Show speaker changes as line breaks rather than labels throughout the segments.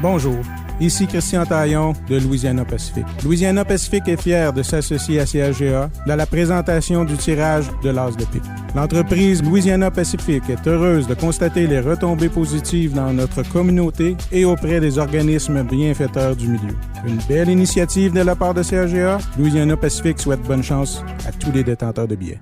Bonjour, ici Christian Taillon de Louisiana Pacific. Louisiana Pacific est fier de s'associer à CHGA dans la présentation du tirage de l'As de pique. L'entreprise Louisiana Pacific est heureuse de constater les retombées positives dans notre communauté et auprès des organismes bienfaiteurs du milieu. Une belle initiative de la part de CHGA. Louisiana Pacific souhaite bonne chance à tous les détenteurs de billets.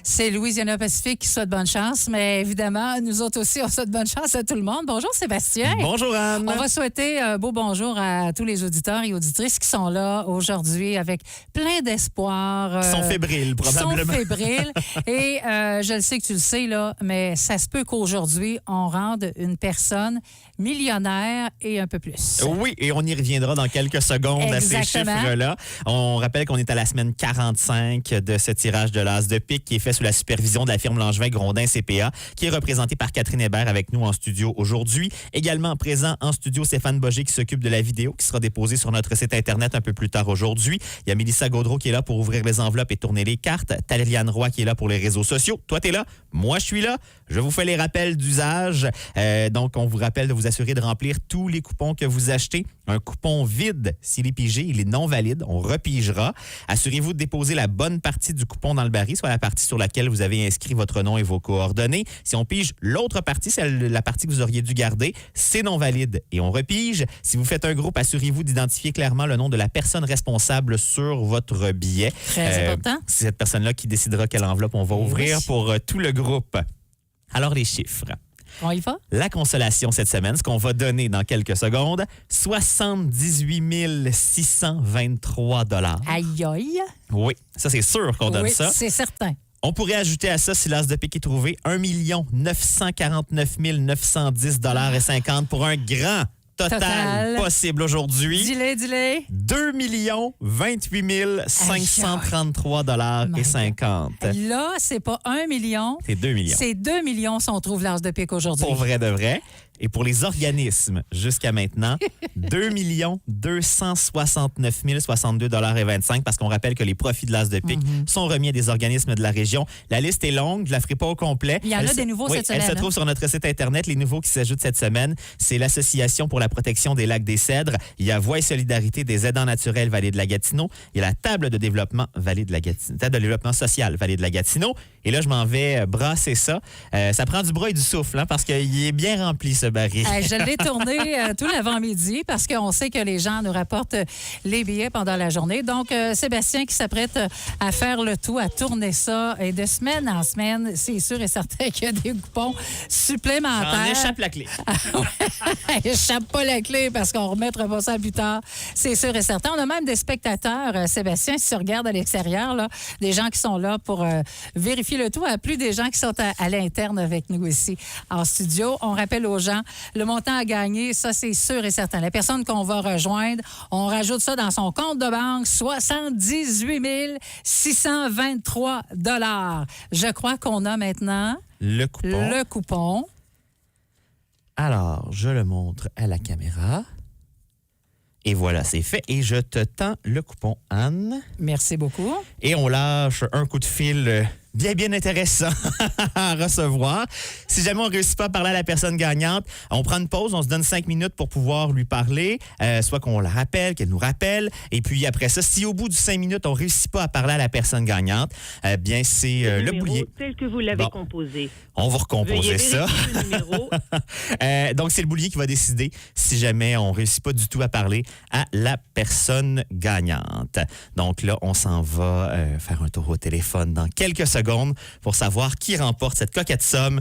C'est Louisiana Pacific qui souhaite bonne chance, mais évidemment, nous autres aussi, on souhaite bonne chance à tout le monde. Bonjour Sébastien.
Bonjour Anne.
On va souhaiter un beau bonjour à tous les auditeurs et auditrices qui sont là aujourd'hui avec plein d'espoir.
Ils sont fébriles, probablement.
Ils sont fébriles. Et je le sais que tu le sais, là, mais ça se peut qu'aujourd'hui, on rende une personne millionnaire et un peu plus.
Oui, et on y reviendra dans quelques secondes.
Exactement.
À ces chiffres-là. On rappelle qu'on est à la semaine 45 de ce tirage de l'As de pique qui est fait sous la supervision de la firme Langevin-Grondin CPA, qui est représentée par Catherine Hébert avec nous en studio aujourd'hui. Également présent en studio, Stéphane Boger qui s'occupe de la vidéo qui sera déposée sur notre site Internet un peu plus tard aujourd'hui. Il y a Mélissa Gaudreau qui est là pour ouvrir les enveloppes et tourner les cartes. Talériane Roy qui est là pour les réseaux sociaux. Toi, t'es là. Moi, je suis là. Je vous fais les rappels d'usage. Donc, on vous rappelle de vous assurer de remplir tous les coupons que vous achetez. Un coupon vide, s'il est pigé, il est non valide. On repigera. Assurez-vous de déposer la bonne partie du coupon dans le baril, soit la partie sur laquelle vous avez inscrit votre nom et vos coordonnées. Si on pige l'autre partie, c'est la partie que vous auriez dû garder, c'est non valide et on repige. Si vous faites un groupe, assurez-vous d'identifier clairement le nom de la personne responsable sur votre billet.
Très important.
C'est cette personne-là qui décidera quelle enveloppe on va ouvrir pour tout le groupe. Alors, les chiffres.
On y va?
La consolation cette semaine, ce qu'on va donner dans quelques secondes, 78 623 $.
Aïe, aïe.
Oui, ça, c'est sûr qu'on donne ça.
Oui, c'est certain.
On pourrait ajouter à ça, si l'As de pique est trouvé, 1 949 910 $ et 50 pour un grand total possible aujourd'hui.
Dis-le.
2 28 533 $ et 50.
Là, c'est pas 1 million.
C'est 2 millions.
C'est 2 millions si on trouve l'As de pique aujourd'hui.
Pour vrai de vrai. Et pour les organismes, jusqu'à maintenant, 2 269 062 $ et 25 parce qu'on rappelle que les profits de l'As de pique sont remis à des organismes de la région. La liste est longue, je ne la ferai pas au complet.
Il y en a des nouveaux cette semaine.
Elle se trouve sur notre site Internet. Les nouveaux qui s'ajoutent cette semaine, c'est l'Association pour la protection des lacs des Cèdres. Il y a Voix et solidarité des aidants naturels Vallée de la Gatineau. Il y a la Table de développement Vallée de la Gatineau. Table de développement social Vallée de la Gatineau. Et là, je m'en vais brasser ça. Ça prend du bras et du souffle, hein, parce qu'il est bien rempli, ce baril.
Je l'ai tourné tout l'avant-midi parce qu'on sait que les gens nous rapportent les billets pendant la journée. Donc, Sébastien qui s'apprête à faire le tout, à tourner ça. Et de semaine en semaine, c'est sûr et certain qu'il y a des coupons supplémentaires.
J'en échappe la clé.
Échappe pas la clé parce qu'on remettra pas ça plus tard. C'est sûr et certain. On a même des spectateurs, Sébastien, si tu regardes à l'extérieur, là, des gens qui sont là pour vérifier le tout, plus des gens qui sont à l'interne avec nous ici en studio. On rappelle aux gens le montant à gagner, ça, c'est sûr et certain. La personne qu'on va rejoindre, on rajoute ça dans son compte de banque, 78 623 $. Je crois qu'on a maintenant
le
coupon.
Alors, je le montre à la caméra. Et voilà, c'est fait. Et je te tends le coupon, Anne.
Merci beaucoup.
Et on lâche un coup de fil bien intéressant à recevoir. Si jamais on ne réussit pas à parler à la personne gagnante, on prend une pause, on se donne 5 minutes pour pouvoir lui parler, soit qu'on la rappelle, qu'elle nous rappelle. Et puis après ça, si au bout de 5 minutes, on ne réussit pas à parler à la personne gagnante, bien c'est le boulier.
Tel que vous l'avez composé.
On va recomposer ça.
Le numéro.
Donc, c'est le boulier qui va décider si jamais on ne réussit pas du tout à parler à la personne gagnante. Donc là, on s'en va faire un tour au téléphone dans quelques secondes pour savoir qui remporte cette coquette somme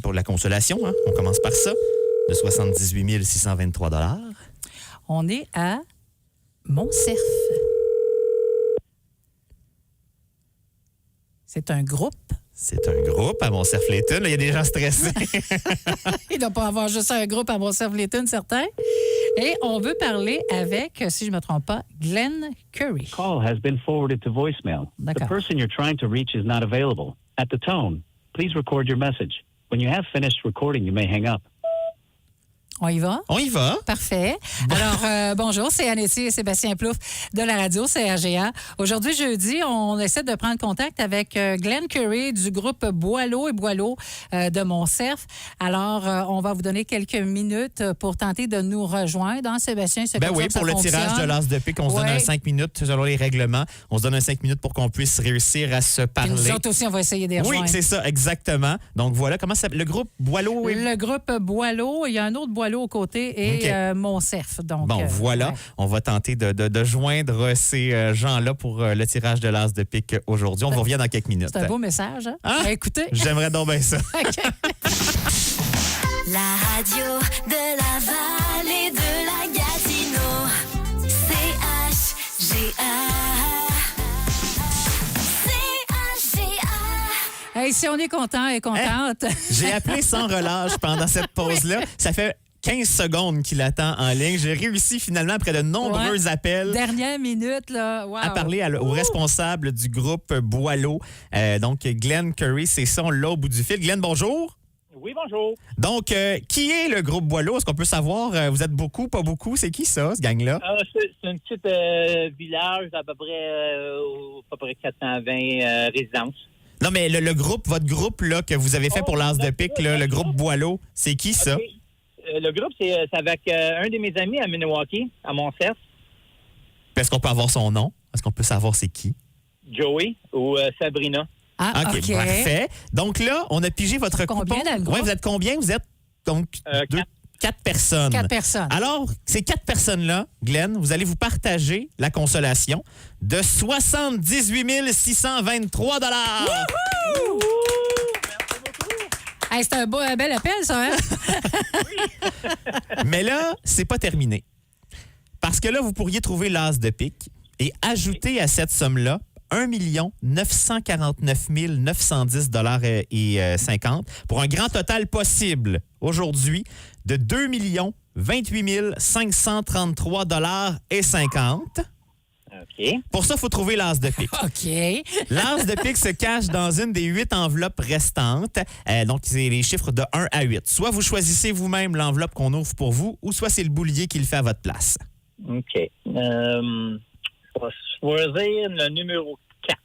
pour la consolation, hein, on commence par ça, de 78 623 $.
On est à Montcerf. C'est un groupe.
C'est un groupe à Montcerf-Létune. Il y a des gens stressés.
Il ne doit pas avoir juste un groupe à Montcerf-Létune, certain. Et on veut parler avec, si je ne me trompe pas, Glenn Curry.
Call has been forwarded to voicemail. The person you're trying to reach is not available. At the tone, please record your message. When you have finished recording, you may hang up.
On y va?
On y va.
Parfait. Alors, bonjour, c'est Annecy et Sébastien Plouffe de la radio CRGA. Aujourd'hui, jeudi, on essaie de prendre contact avec Glenn Curry du groupe Boileau et Boileau de Montcerf. Alors, on va vous donner quelques minutes pour tenter de nous rejoindre. Hein, Sébastien, c'est comme
Oui,
ça que ça
pour le
fonctionne.
tirage de l'as de pique, on se donne un 5 minutes selon les règlements. On se donne un 5 minutes pour qu'on puisse réussir à se
Puis
parler.
nous autres aussi, on va essayer de les rejoindre.
Oui, c'est ça, exactement. Donc voilà, comment ça s'appelle? Le groupe Boileau et...
Le groupe Boileau, il y a un autre Boileau aux côtés et
OK.
Montcerf. Donc,
Bon, voilà.
ouais.
On va tenter de joindre ces gens-là pour le tirage de l'as de pique aujourd'hui. On vous revient dans quelques minutes.
C'est un beau message. Hein?
Hein?
Écoutez.
J'aimerais donc bien ça.
OK.
La radio de la vallée de la Gatineau. CHGA.
Hey, si on est content et contente.
J'ai appelé sans relâche pendant cette pause-là. Ça fait 15 secondes qu'il attend en ligne. J'ai réussi finalement, après de nombreux appels,
Dernière minute, là. Wow.
à parler au responsable du groupe Boileau. Donc, Glenn Curry, c'est ça, on l'a au bout du fil. Glenn, bonjour.
Oui, bonjour.
Donc, qui est le groupe Boileau? Est-ce qu'on peut savoir? Vous êtes beaucoup, pas beaucoup? C'est qui ça, ce gang-là?
C'est une petite village d'à peu près 420 résidences.
Non, mais le groupe, votre groupe là, que vous avez fait pour l'as de pique, là, le groupe Boileau, c'est qui ça?
Okay. Le groupe, c'est avec un de mes amis à Milwaukee, à Montcerf,
Est-ce qu'on peut avoir son nom? Est-ce qu'on peut savoir c'est qui?
Joey ou Sabrina.
Ah,
OK,
OK.
parfait. Donc là, on a pigé votre
Combien
coupon.
dans le groupe?
Ouais, vous êtes combien? Vous êtes donc 4 personnes.
4 personnes.
Alors, ces 4 personnes-là, Glenn, vous allez vous partager la consolation de 78 623 $.
Hey, c'est un bel appel, ça, hein?
Mais là, c'est pas terminé. Parce que là, vous pourriez trouver l'as de pique et ajouter à cette somme-là 1 949 910 $ et 50 pour un grand total possible aujourd'hui de 2 28 533 $ et 50.
OK.
Pour ça, il faut trouver l'as de pique.
OK.
L'as de pique se cache dans une des 8 enveloppes restantes. Donc, c'est les chiffres de 1 à 8. Soit vous choisissez vous-même l'enveloppe qu'on ouvre pour vous, ou soit c'est le boulier qui le fait à votre place.
OK. Je vais choisir le numéro 4.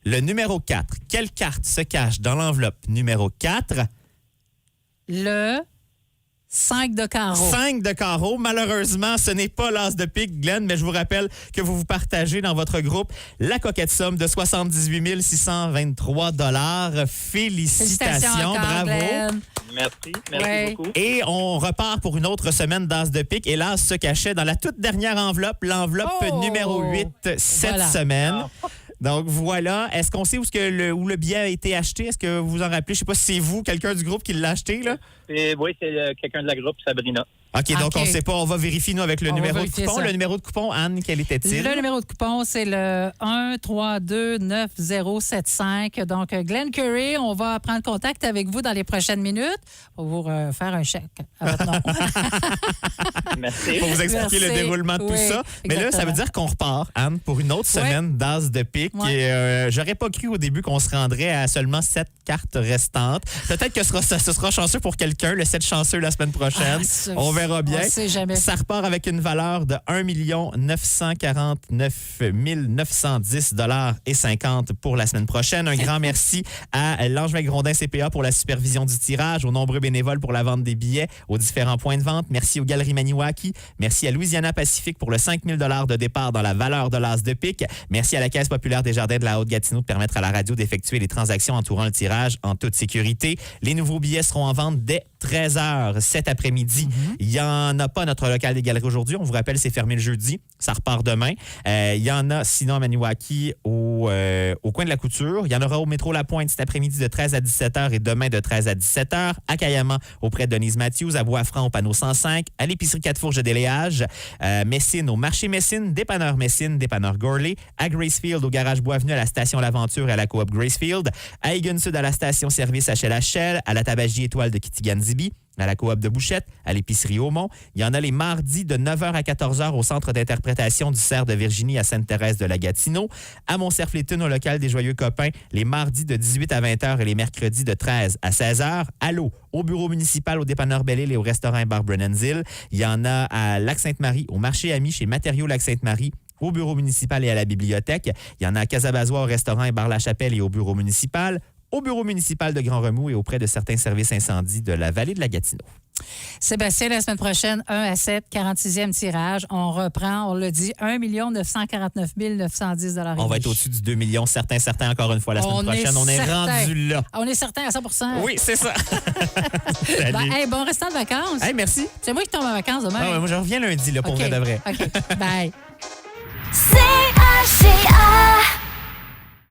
Le numéro 4. Quelle carte se cache dans l'enveloppe numéro 4?
Le 5 de carreau.
5 de carreau. Malheureusement, ce n'est pas l'as de pique, Glenn, mais je vous rappelle que vous partagez dans votre groupe la coquette somme de 78 623 $. Félicitations.
encore,
Bravo.
Glenn.
Merci
Ouais.
beaucoup.
Et on repart pour une autre semaine d'as de pique. Et l'as se cachait dans la toute dernière enveloppe, l'enveloppe
Oh!
numéro 8 cette
Voilà.
semaine. Donc voilà. Est-ce qu'on sait où le billet a été acheté? Est-ce que vous vous en rappelez? Je sais pas si c'est vous, quelqu'un du groupe qui l'a acheté, là.
Oui, c'est quelqu'un de la groupe, Sabrina.
OK, donc
OK.
on ne sait pas. On va vérifier, nous, avec le
On va
numéro de
vérifier
coupon.
ça.
Le numéro de coupon, Anne, quel était-il?
Le numéro de coupon, c'est le 1329075. Donc, Glenn Curry, on va prendre contact avec vous dans les prochaines minutes pour vous faire un chèque à votre nom.
Merci.
Pour vous expliquer
Merci.
le déroulement de tout
Oui,
ça. Mais là, ça
exactement.
veut dire qu'on repart, Anne, pour une autre
Ouais.
semaine d'as de pique.
Ouais.
Et j'aurais pas cru au début qu'on se rendrait à seulement 7 cartes restantes. Peut-être que ce sera chanceux pour quelqu'un, le 7 chanceux la semaine prochaine.
Ah,
On verra bien.
On sait jamais.
Ça repart avec une valeur de 1 949 910 $ et 50 pour la semaine prochaine. Un grand merci à Langevin-Grondin CPA pour la supervision du tirage, aux nombreux bénévoles pour la vente des billets, aux différents points de vente. Merci aux Galeries Maniwaki. Merci à Louisiana Pacifique pour le 5 000 $ de départ dans la valeur de l'as de pique. Merci à la Caisse populaire des Jardins de la Haute-Gatineau de permettre à la radio d'effectuer les transactions entourant le tirage en toute sécurité. Les nouveaux billets seront en vente dès 13h cet après-midi. Il n'y en a pas à notre local des galeries aujourd'hui. On vous rappelle, c'est fermé le jeudi. Ça repart demain. Il y en a sinon à Maniwaki au coin de la Couture. Il y en aura au métro La Pointe cet après-midi de 13 à 17h et demain de 13 à 17h. À Cayama, auprès de Denise Matthews. À Bois-Franc, au panneau 105. À l'épicerie Quatre-Fourches des Léages. Messine, au marché Messine. Dépanneur Messine. Dépanneur Gorley. À Gracefield, au garage Bois-Avenue, à la station L'Aventure et à la coop Gracefield. À Egan Sud, à la station-service HLHL. À la tabagie Étoile de Kitigan-Zibi. à la Coop de Bouchette, à l'épicerie Aumont. Il y en a les mardis de 9h à 14h au centre d'interprétation du Cerf de Virginie à Sainte-Thérèse de la Gatineau. À Mont-Cerf-Létune, au local des Joyeux Copains, les mardis de 18 à 20h et les mercredis de 13 à 16h. À l'eau, au bureau municipal, au dépanneur Belle-Île et au restaurant Bar Brennan's-Île. Il y en a à Lac-Sainte-Marie, au marché Ami, chez Matériaux Lac-Sainte-Marie, au bureau municipal et à la bibliothèque. Il y en a à Casabazois, au restaurant et bar La Chapelle et au bureau municipal, au bureau municipal de Grand Remous et auprès de certains services incendies de la vallée de la Gatineau.
Sébastien, la semaine prochaine, 1 à 7, 46e tirage. On reprend, on le dit, 1 949 910 $.
On va être au-dessus du 2 millions, certains, encore une fois, la semaine prochaine. On est rendu là.
On est certain à 100%.
Oui, c'est ça.
Bon restant de vacances.
Hey, merci.
C'est moi qui tombe en vacances demain.
Ah ouais, moi, je reviens lundi, là, pour vrai de vrai.
OK, bye.
C-H-C-A